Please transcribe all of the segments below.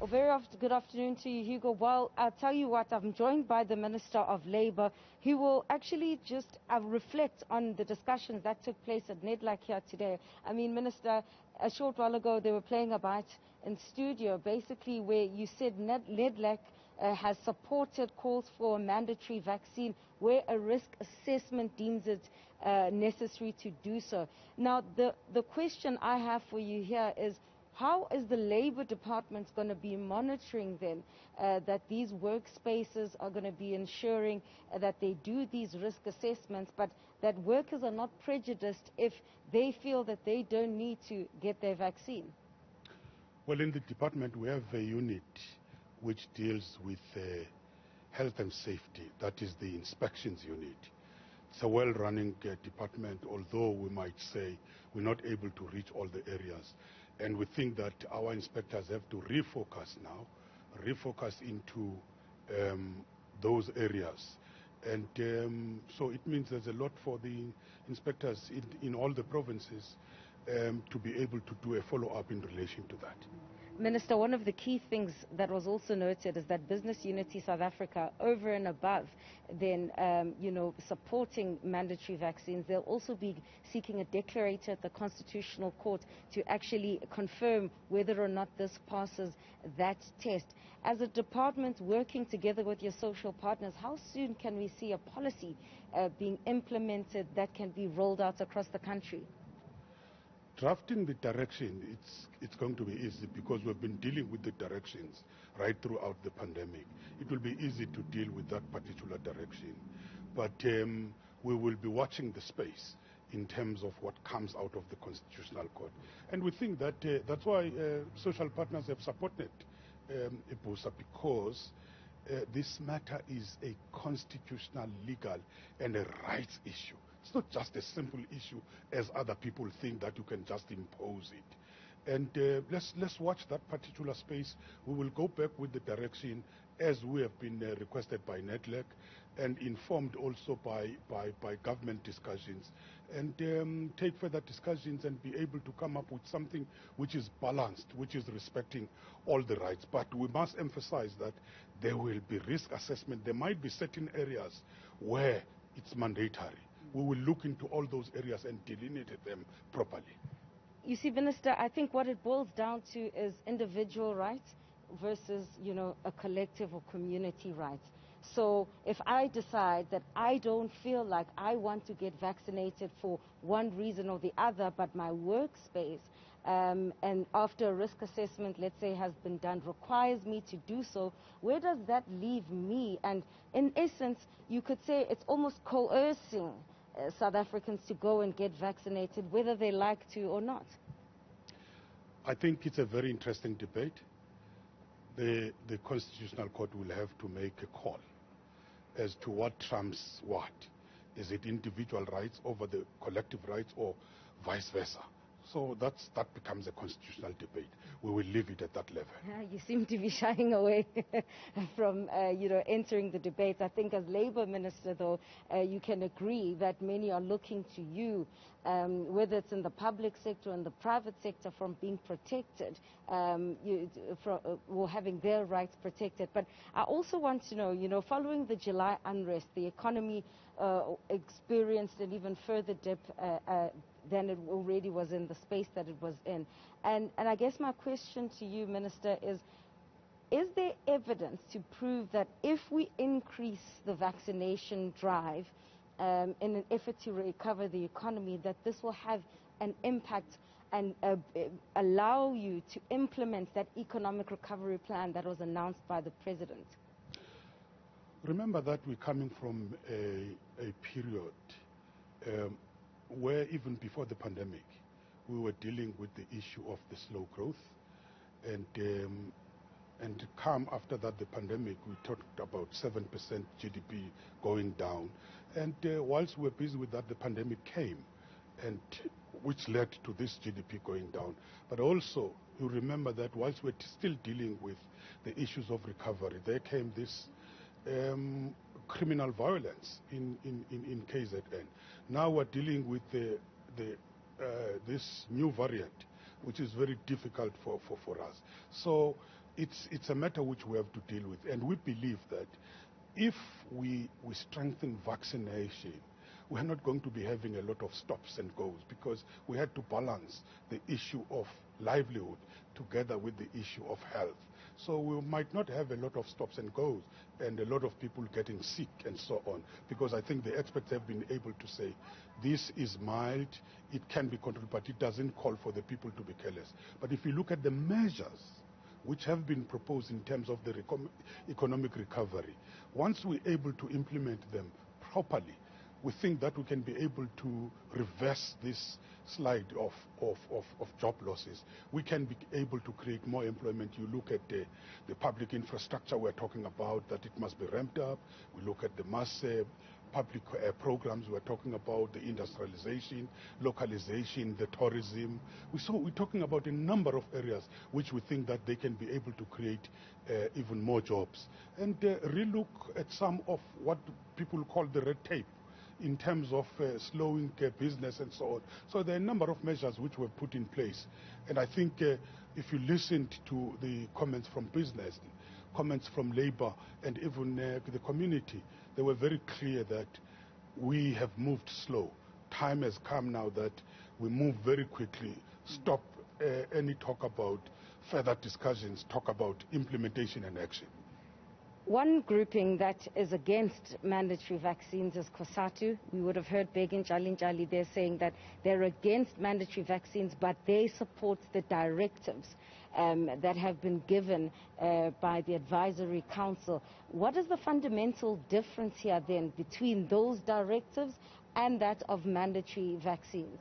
Good afternoon to you, Hugo. Well, I'll tell you what, I'm joined by the Minister of Labour, who will actually just reflect on the discussions that took place at Nedlac here today. I mean, Minister, a short while ago they were playing a bite in studio, basically where you said Nedlac has supported calls for a mandatory vaccine where a risk assessment deems it necessary to do so. Now, the question I have for you here is, how is the Labour Department going to be monitoring then that these workspaces are going to be ensuring that they do these risk assessments, but that workers are not prejudiced if they feel that they don't need to get their vaccine? Well, in the department we have a unit which deals with health and safety. That is the inspections unit. It's a well-running department, although we might say we're not able to reach all the areas. And we think that our inspectors have to refocus into those areas. And so it means there's a lot for the inspectors in all the provinces to be able to do a follow-up in relation to that. Minister, one of the key things that was also noted is that Business Unity South Africa, over and above then, supporting mandatory vaccines, they'll also be seeking a declarator at the Constitutional Court to actually confirm whether or not this passes that test. As a department working together with your social partners, how soon can we see a policy being implemented that can be rolled out across the country? Drafting the direction, it's going to be easy because we've been dealing with the directions right throughout the pandemic. It will be easy to deal with that particular direction. But we will be watching the space in terms of what comes out of the Constitutional Court. And we think that that's why social partners have supported IBUSA, because this matter is a constitutional, legal, and a rights issue. It's not just a simple issue as other people think that you can just impose it. And let's watch that particular space. We will go back with the direction as we have been requested by Nedlac and informed also by government discussions, and take further discussions and be able to come up with something which is balanced, which is respecting all the rights. But we must emphasize that there will be risk assessment. There might be certain areas where it's mandatory. We will look into all those areas and delineate them properly. You see, Minister, I think what it boils down to is individual rights versus, a collective or community rights. So if I decide that I don't feel like I want to get vaccinated for one reason or the other, but my workspace, and after a risk assessment, let's say, has been done, requires me to do so, where does that leave me? And in essence, you could say it's almost coercing South Africans to go and get vaccinated, whether they like to or not. I think it's a very interesting debate. The Constitutional Court will have to make a call as to what trumps what. Is it individual rights over the collective rights, or vice versa? So that becomes a constitutional debate. We will leave it at that level. You seem to be shying away from, entering the debate. I think as Labour Minister, though, you can agree that many are looking to you, whether it's in the public sector or in the private sector, from being protected, or having their rights protected. But I also want to know, following the July unrest, the economy experienced an even further dip than it already was in the space that it was in. And I guess my question to you, Minister, is there evidence to prove that if we increase the vaccination drive in an effort to recover the economy, that this will have an impact and allow you to implement that economic recovery plan that was announced by the President? Remember that we're coming from a period where even before the pandemic, we were dealing with the issue of the slow growth, and come after that, the pandemic, we talked about 7% GDP going down, and whilst we're busy with that, the pandemic came, and which led to this GDP going down. But also, you remember that whilst we're still dealing with the issues of recovery, there came this criminal violence in KZN. Now we're dealing with this new variant, which is very difficult for us. So it's a matter which we have to deal with, and we believe that if we strengthen vaccination, we're not going to be having a lot of stops and goes, because we had to balance the issue of livelihood together with the issue of health. So we might not have a lot of stops and goes and a lot of people getting sick and so on, because I think the experts have been able to say this is mild, it can be controlled, but it doesn't call for the people to be careless. But if you look at the measures which have been proposed in terms of the economic recovery, once we're able to implement them properly, we think that we can be able to reverse this slide of job losses. We can be able to create more employment. You look at the public infrastructure we're talking about, that it must be ramped up. We look at the mass public programs we're talking about, the industrialization, localization, the tourism. We're talking about a number of areas which we think that they can be able to create even more jobs. And relook at some of what people call the red tape in terms of slowing business and so on. So there are a number of measures which were put in place. And I think if you listened to the comments from business, comments from labor, and even the community, they were very clear that we have moved slow. Time has come now that we move very quickly, stop any talk about further discussions, talk about implementation and action. One grouping that is against mandatory vaccines is COSATU. We would have heard Begin Njali there saying that they're against mandatory vaccines, but they support the directives that have been given by the Advisory Council. What is the fundamental difference here then between those directives and that of mandatory vaccines?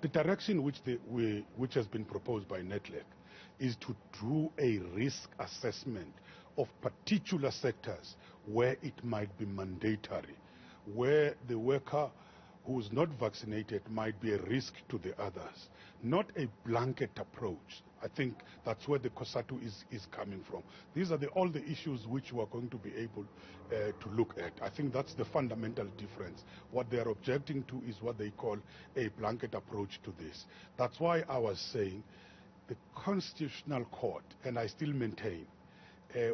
The direction which has been proposed by Nedlac is to do a risk assessment of particular sectors where it might be mandatory, where the worker who is not vaccinated might be a risk to the others, not a blanket approach. I think that's where the COSATU is coming from. These are all the issues which we are going to be able to look at. I think that's the fundamental difference. What they are objecting to is what they call a blanket approach to this. That's why I was saying the Constitutional Court, and I still maintain,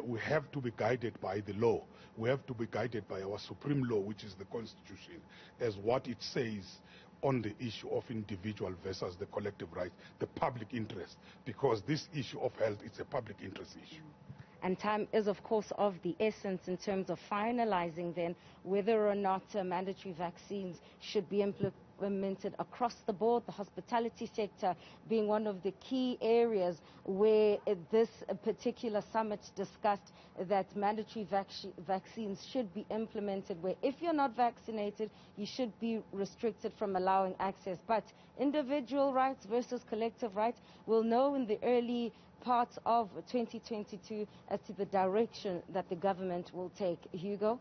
we have to be guided by the law. We have to be guided by our supreme law, which is the Constitution, as what it says on the issue of individual versus the collective right, the public interest, because this issue of health is a public interest issue. And time is, of course, of the essence in terms of finalizing then whether or not mandatory vaccines should be implemented across the board, the hospitality sector being one of the key areas where this particular summit discussed that mandatory vaccines should be implemented, where if you're not vaccinated, you should be restricted from allowing access. But individual rights versus collective rights, we'll know in the early part of 2022 as to the direction that the government will take. Hugo?